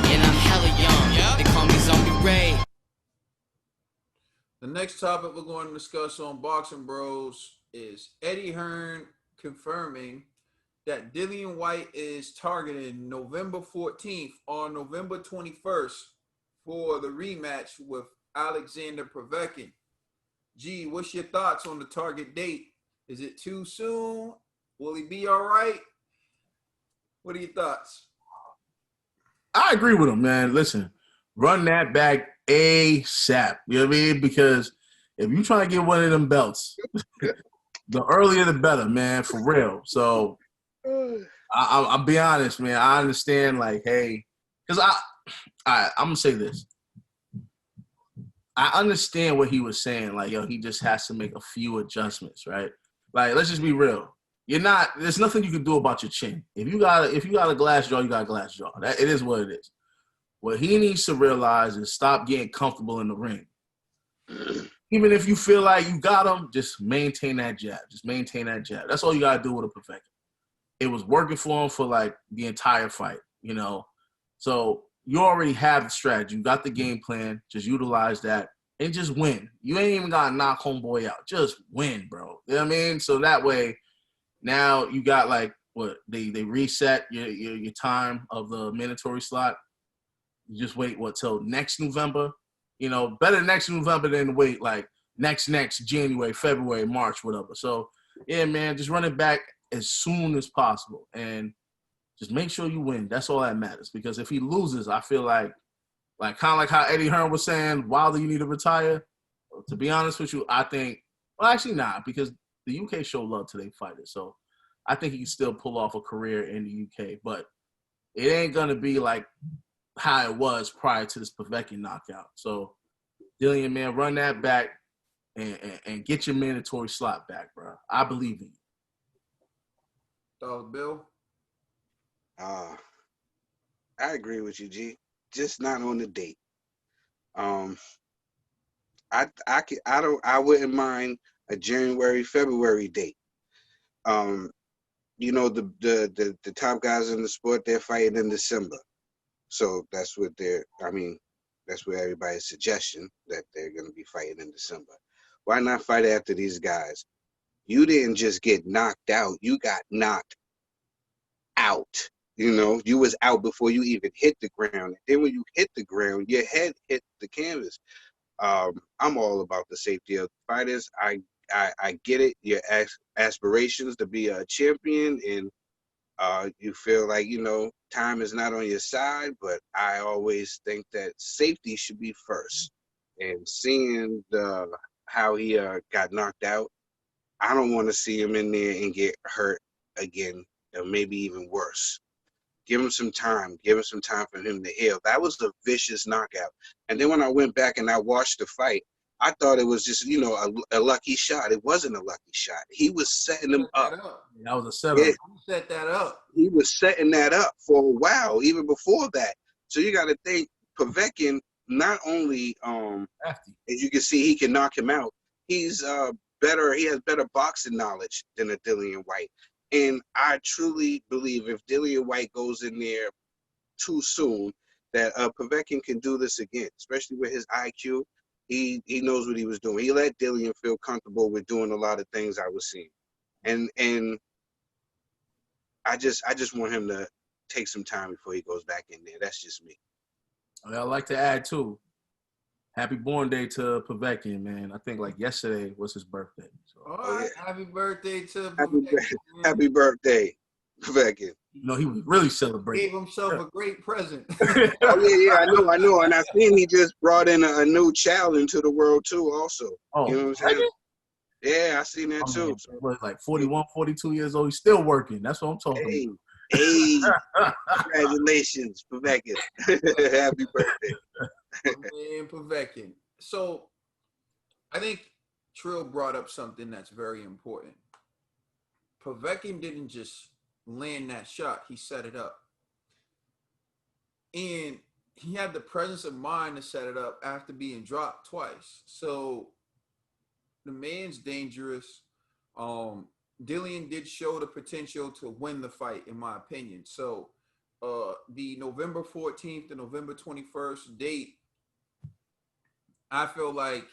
And I'm hella young. They call me Zombie Ray. The next topic we're going to discuss on Boxing Bros is Eddie Hearn confirming that Dillian Whyte is targeting November 14th or November 21st for the rematch with Alexander Povetkin. G, what's your thoughts on the target date? Is it too soon? Will he be all right? What are your thoughts? I agree with him, man. Listen, run that back ASAP. You know what I mean? Because if you're trying to get one of them belts, the earlier the better, man, for real. So I'll be honest, man. I understand, like, hey, because I'm gonna say this. I understand what he was saying. Like, yo, he just has to make a few adjustments, right? Like, let's just be real. There's nothing you can do about your chin. If you got a glass jaw, you got a glass jaw. It is what it is. What he needs to realize is stop getting comfortable in the ring. Even if you feel like you got him, just maintain that jab. Just maintain that jab. That's all you got to do with a perfecter. It was working for him for, like, the entire fight, you know? So you already have the strategy. You got the game plan. Just utilize that and just win. You ain't even got to knock homeboy out. Just win, bro. You know what I mean? So that way, now you got, like, what, they reset your time of the mandatory slot. You just wait, till next November? You know, better next November than wait, like, next January, February, March, whatever. So, yeah, man, just run it back as soon as possible. And just make sure you win. That's all that matters. Because if he loses, I feel like kind of like how Eddie Hearn was saying, Wilder, you need to retire. To be honest with you, I think, well, actually not, because the UK show love to their fighters. So I think he can still pull off a career in the UK. But it ain't going to be like how it was prior to this Povetkin knockout. So, Dillian, man, run that back and get your mandatory slot back, bro. I believe in you. Bill? I agree with you, G. Just not on the date. I wouldn't mind a January, February date. You know, the top guys in the sport, they're fighting in December. So that's what that's where everybody's suggestion that they're going to be fighting in December. Why not fight after these guys? You didn't just get knocked out. You got knocked out. You know, you was out before you even hit the ground. And then when you hit the ground, your head hit the canvas. I'm all about the safety of fighters. I get it. Your aspirations to be a champion, and you feel like, you know, time is not on your side, but I always think that safety should be first. And seeing how he got knocked out, I don't want to see him in there and get hurt again, or maybe even worse. Give him some time. Give him some time for him to heal. That was a vicious knockout. And then when I went back and I watched the fight, I thought it was just, you know, a lucky shot. It wasn't a lucky shot. He was setting him up. That was a setup. Yeah, he set that up. He was setting that up for a while, even before that. So you got to think, Povetkin, not only, as you can see, he can knock him out. He's better. He has better boxing knowledge than a Dillian Whyte. And I truly believe if Dillian Whyte goes in there too soon, that Povetkin can do this again, especially with his IQ. He knows what he was doing. He let Dillian feel comfortable with doing a lot of things I was seeing. And I just want him to take some time before he goes back in there. That's just me. I'd like to add, too, happy born day to Povetkin, man. I think, like, yesterday was his birthday. So. All right, yeah. Happy birthday to Povetkin. Happy birthday, Povetkin. You know, he was really celebrating. Gave himself a great present. Oh, yeah, I know. And I seen he just brought in a new child into the world, too, also. Oh, you know what I'm saying? Yeah, I seen that, too. Man, so. Like 41, 42 years old. He's still working. That's what I'm talking about. Hey, congratulations, Povetkin. Happy birthday. Man, Povetkin. So, I think Trill brought up something that's very important. Povetkin didn't just land that shot. He set it up. And he had the presence of mind to set it up after being dropped twice. So, the man's dangerous. Dillian did show the potential to win the fight, in my opinion. So, the November 14th to November 21st date, I feel like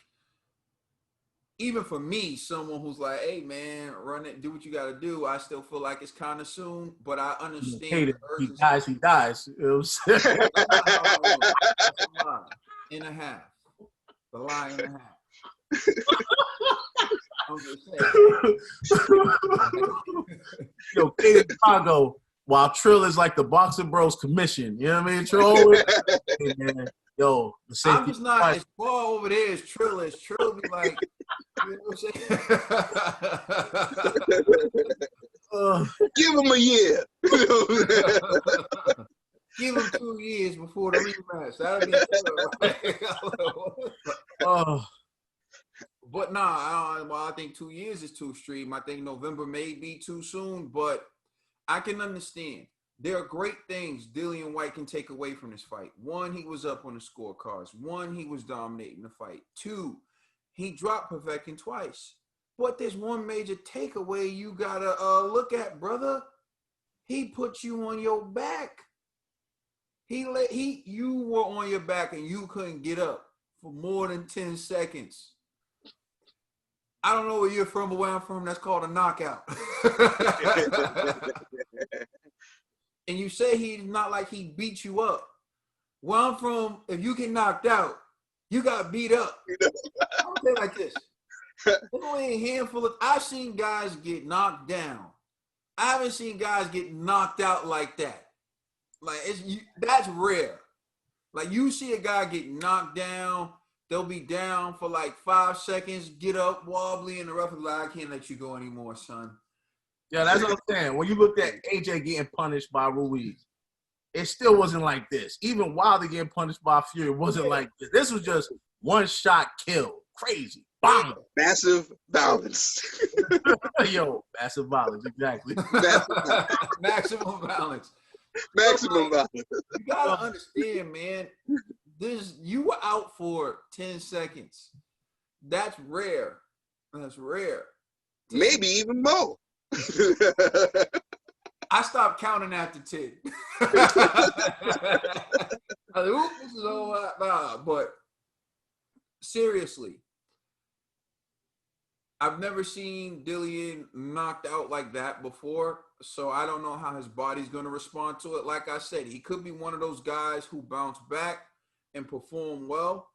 even for me, someone who's like, hey man, run it, do what you gotta do, I still feel like it's kind of soon, but I understand the urgency. He dies. You know what I'm saying? That's a lie and a half. A lie and a half. I'm just saying. Yo, Katie Chicago, while Trill is like the Boxing Bros commission. You know what I mean? Trill, hey, man. Yo, the safety. I'm just not as far over there as Trill is. Trill be like, you know what I'm saying? Give him a year. Give him 2 years before the rematch. That'll be Trill. But nah, I think 2 years is too extreme. I think November may be too soon, but I can understand. There are great things Dillian Whyte can take away from this fight. One, he was up on the scorecards. One, he was dominating the fight. Two, he dropped Povetkin twice. But there's one major takeaway you gotta look at, brother. He put you on your back. You were on your back and you couldn't get up for more than 10 seconds. I don't know where you're from, but where I'm from, that's called a knockout. And you say he's not like he beat you up. Where I'm from, if you get knocked out, you got beat up. I'll say it like this. There's only a handful of, I've seen guys get knocked down. I haven't seen guys get knocked out like that. Like that's rare. Like you see a guy get knocked down, they'll be down for like 5 seconds, get up wobbly, and the ref is like, I can't let you go anymore, son. Yeah, that's what I'm saying. When you looked at AJ getting punished by Ruiz, it still wasn't like this. Even Wilder getting punished by Fury, it wasn't like this. This was just one shot kill. Crazy. Bang. Massive violence. Yo, massive violence, exactly. Maximum violence. Maximum violence. You gotta understand, man. You were out for 10 seconds. That's rare. That's rare. Maybe even more. I stopped counting after 10. I was like, oop, this is all nah. But seriously, I've never seen Dillian knocked out like that before, so I don't know how his body's going to respond to it. Like I said, he could be one of those guys who bounce back and perform well,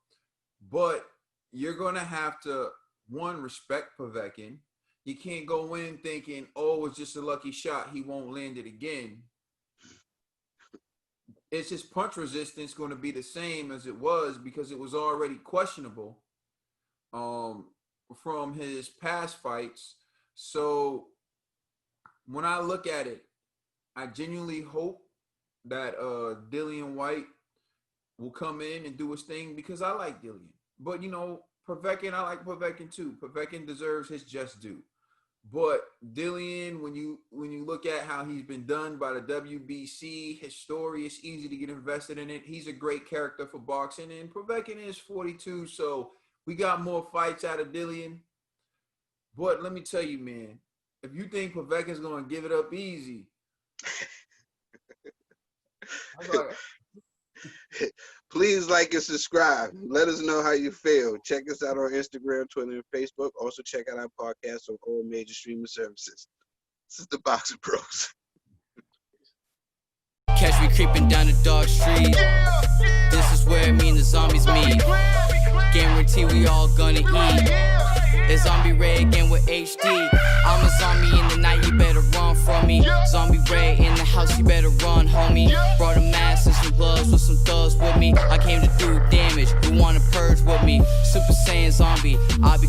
but you're going to have to, one, respect Povetkin. You can't go in thinking, oh, it's just a lucky shot, he won't land it again. It's his punch resistance going to be the same as it was because it was already questionable from his past fights. So when I look at it, I genuinely hope that Dillian Whyte will come in and do his thing because I like Dillian. But, you know, Povetkin, I like Povetkin too. Povetkin deserves his just due. But Dillian, when you look at how he's been done by the WBC, his story, it's easy to get invested in it. He's a great character for boxing, and Povetkin is 42, so we got more fights out of Dillian. But let me tell you, man, if you think Povetkin's going to give it up easy, please like and subscribe. Let us know how you feel. Check us out on Instagram, Twitter, and Facebook. Also, check out our podcast on all major streaming services. This is the Boxing Bros. Catch me creeping down the dark street. This is where me and the zombies meet. Guarantee we all gonna eat. It's Zombie Ray again with HD. I'm a zombie in the night, you better run from me. Zombie Ray in the house, you better run, homie. Brought a mask and some gloves with some thugs with me. I came to do damage, you wanna purge with me. Super Saiyan zombie, I'll be